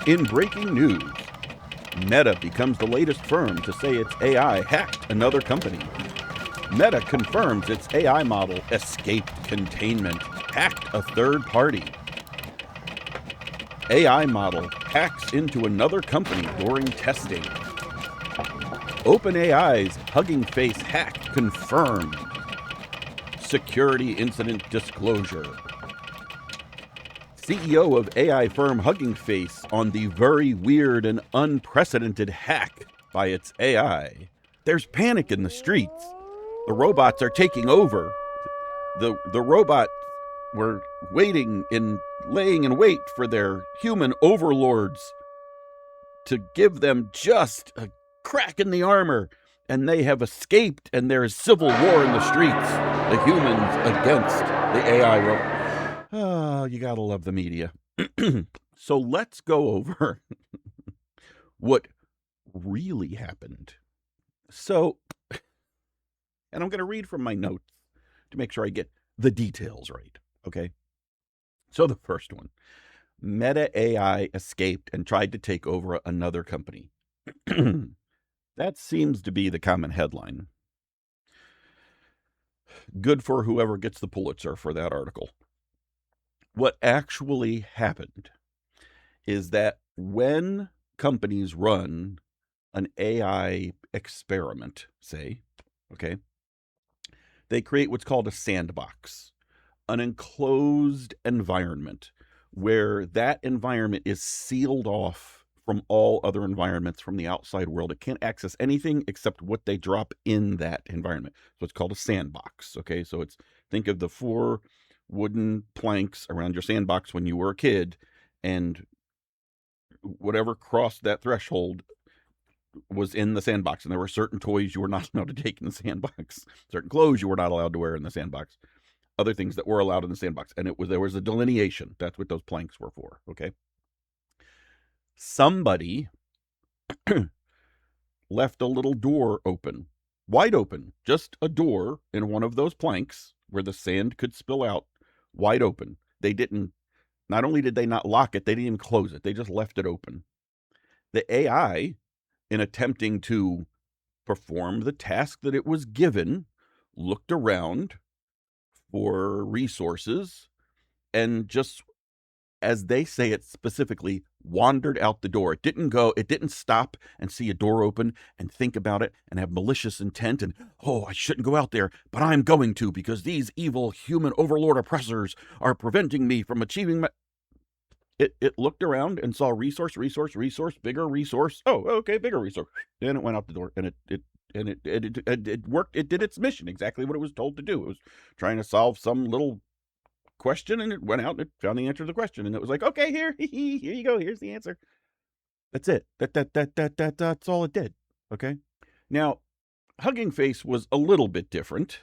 In breaking news, Meta becomes the latest firm to say its AI hacked another company. Meta confirms its AI model Escape Containment hacked a third party. AI model hacks into another company during testing. OpenAI's Hugging Face hack confirmed. Security incident disclosure. CEO of AI firm Hugging Face on the very weird and unprecedented hack by its AI. There's panic in the streets. The robots are taking over. The robots were waiting and laying in wait for their human overlords to give them just a crack in the armor, and they have escaped, and there is civil war in the streets. The humans against the AI robots. Oh, you gotta love the media. So let's go over what really happened. So, and I'm going to read from my notes to make sure I get the details right, okay? So the first one, Meta AI escaped and tried to take over another company. That seems to be the common headline. Good for whoever gets the Pulitzer for that article. What actually happened is that when companies run an AI experiment, say, okay, they create what's called a sandbox, an enclosed environment where that environment is sealed off from all other environments from the outside world. It can't access anything except what they drop in that environment. So it's called a sandbox, okay? So it's, think of the 4 wooden planks around your sandbox when you were a kid, and whatever crossed that threshold was in the sandbox, and there were certain toys you were not allowed to take in the sandbox, certain clothes you were not allowed to wear in the sandbox, other things that were allowed in the sandbox, and there was a delineation. That's what those planks were for, okay? Somebody left a little door open, wide open, just a door in one of those planks where the sand could spill out, wide open. Not only did they not lock it, they didn't even close it. They just left it open. The AI, in attempting to perform the task that it was given, looked around for resources and just, as they say it specifically, wandered out the door. It didn't stop and see a door open and think about it and have malicious intent and, oh, I shouldn't go out there, but I'm going to because these evil human overlord oppressors are preventing me from achieving my... It looked around and saw resource, bigger resource. Oh, okay, bigger resource. Then it went out the door, and it worked. It did its mission, exactly what it was told to do. It was trying to solve some little question, and it went out and it found the answer to the question, and it was like, okay, here you go, here's the answer. That's it. That's all it did. Okay. Now, Hugging Face was a little bit different.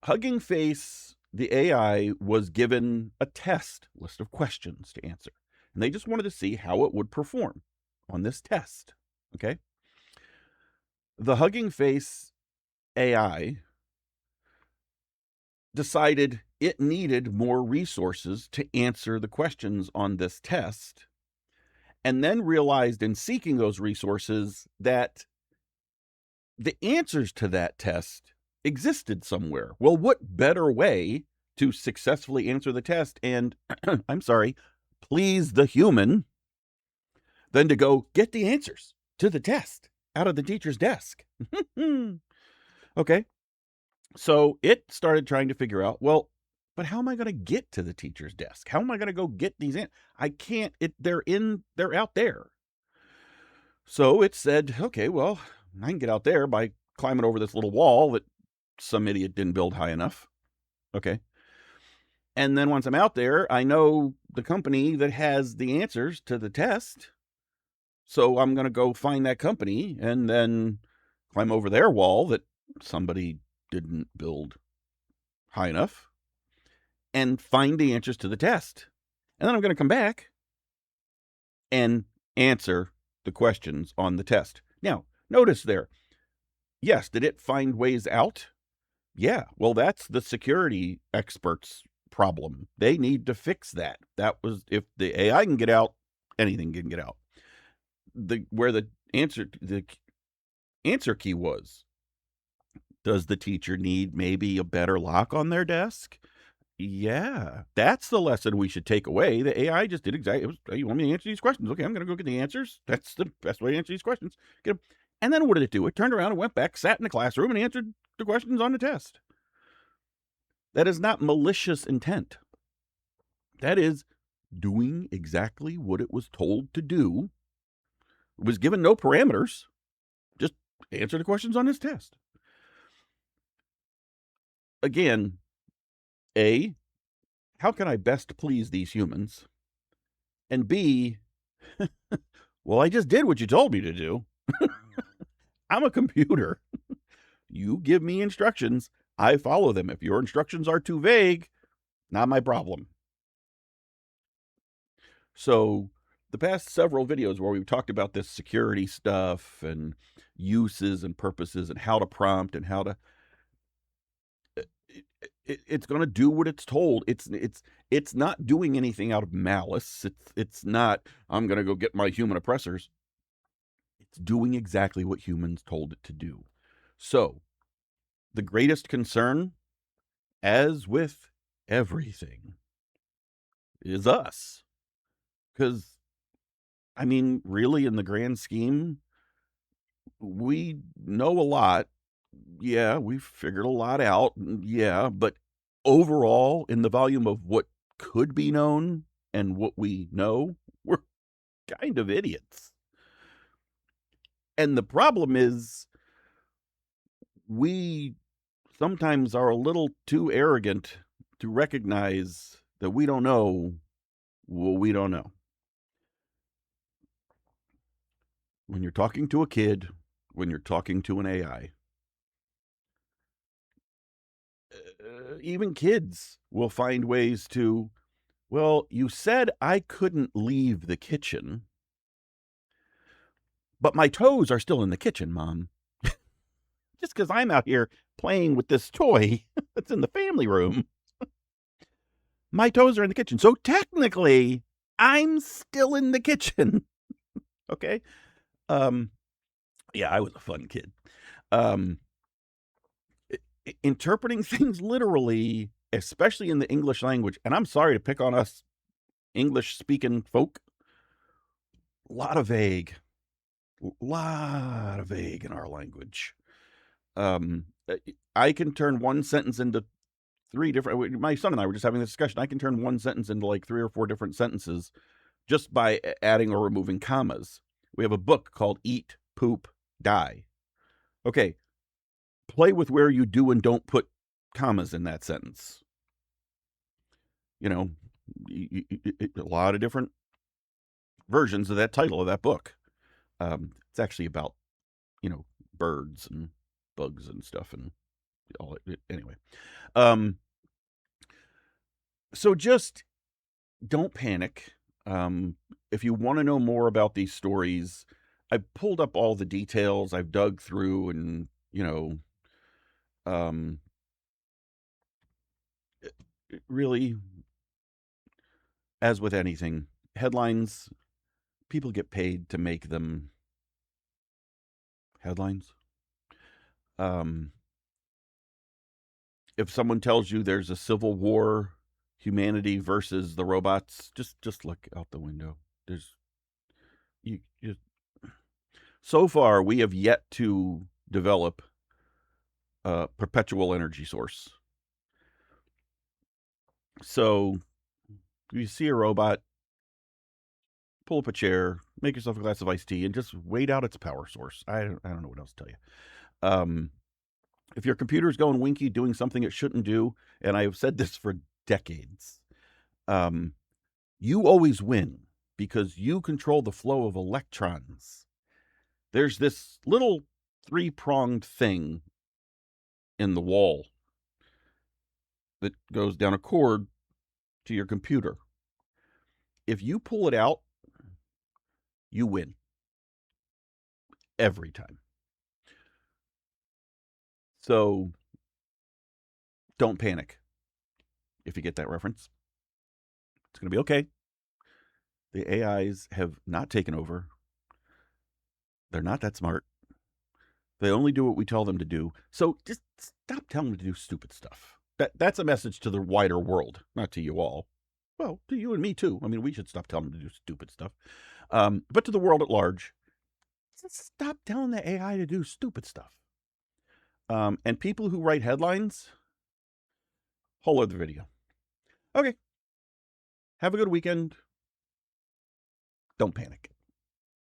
Hugging Face, the AI, was given a list of questions to answer, and they just wanted to see how it would perform on this test. Okay. The Hugging Face AI decided it needed more resources to answer the questions on this test, and then realized in seeking those resources that the answers to that test existed somewhere. Well, what better way to successfully answer the test and, I'm sorry, please the human than to go get the answers to the test out of the teacher's desk? Okay. So it started trying to figure out, well, but how am I going to get to the teacher's desk? How am I going to go get these in? I can't, they're out there. So it said, okay, well, I can get out there by climbing over this little wall that some idiot didn't build high enough. Okay. And then once I'm out there, I know the company that has the answers to the test. So I'm going to go find that company and then climb over their wall that somebody didn't build high enough and find the answers to the test. And then I'm going to come back and answer the questions on the test. Now, notice there, yes, did it find ways out? Yeah, well, that's the security expert's problem. They need to fix that. That was, if the AI can get out, anything can get out. Where the answer key was, does the teacher need maybe a better lock on their desk? Yeah, that's the lesson we should take away. The AI just did exactly. It was, "Hey, you want me to answer these questions? Okay, I'm going to go get the answers. That's the best way to answer these questions. Get them." And then what did it do? It turned around and went back, sat in the classroom, and answered the questions on the test. That is not malicious intent. That is doing exactly what it was told to do. It was given no parameters. Just answer the questions on this test. Again, A, how can I best please these humans? And B, well, I just did what you told me to do. I'm a computer. You give me instructions, I follow them. If your instructions are too vague, not my problem. So, the past several videos where we've talked about this security stuff and uses and purposes and how to prompt and how to, it's going to do what it's told. It's not doing anything out of malice. It's not, I'm going to go get my human oppressors. It's doing exactly what humans told it to do. So, the greatest concern, as with everything, is us. Because, I mean, really, in the grand scheme, we know a lot. Yeah, we've figured a lot out. Yeah, but overall, in the volume of what could be known and what we know, we're kind of idiots. And the problem is, we sometimes are a little too arrogant to recognize that we don't know what we don't know. When you're talking to a kid, when you're talking to an AI, even kids will find ways to, well, you said I couldn't leave the kitchen, but my toes are still in the kitchen, Mom. Just because I'm out here playing with this toy that's in the family room, my toes are in the kitchen. So technically, I'm still in the kitchen. Okay. Um, yeah, I was a fun kid. Um, Interpreting things literally, especially in the English language, and I'm sorry to pick on us English speaking folk, a lot of vague in our language. Um, I can turn one sentence into three different. My son and I were just having this discussion. I can turn one sentence into like 3 or 4 different sentences just by adding or removing commas. We have a book called Eat, Poop, Die. Okay, play with where you do and don't put commas in that sentence. You know, a lot of different versions of that title of that book. It's actually about, birds and bugs and stuff and all it. Anyway, um, so just don't panic. If you want to know more about these stories, I've pulled up all the details. I've dug through, and um, really, as with anything, headlines, people get paid to make them headlines. Um, if someone tells you there's a civil war, humanity versus the robots, just look out the window. There's you so far we have yet to develop a perpetual energy source. So if you see a robot, pull up a chair, make yourself a glass of iced tea, and just wait out its power source. I don't know what else to tell you. If your computer's going winky doing something it shouldn't do, and I've said this for decades, you always win because you control the flow of electrons. There's this little 3-pronged thing in the wall that goes down a cord to your computer. If you pull it out, you win every time. So don't panic. if you get that reference. It's going to be okay. The AIs have not taken over. They're not that smart. They only do what we tell them to do. So just stop telling them to do stupid stuff. That's a message to the wider world, not to you all. Well, to you and me too. I mean, we should stop telling them to do stupid stuff. But to the world at large, just stop telling the AI to do stupid stuff. And people who write headlines, whole other video. Okay. Have a good weekend. Don't panic.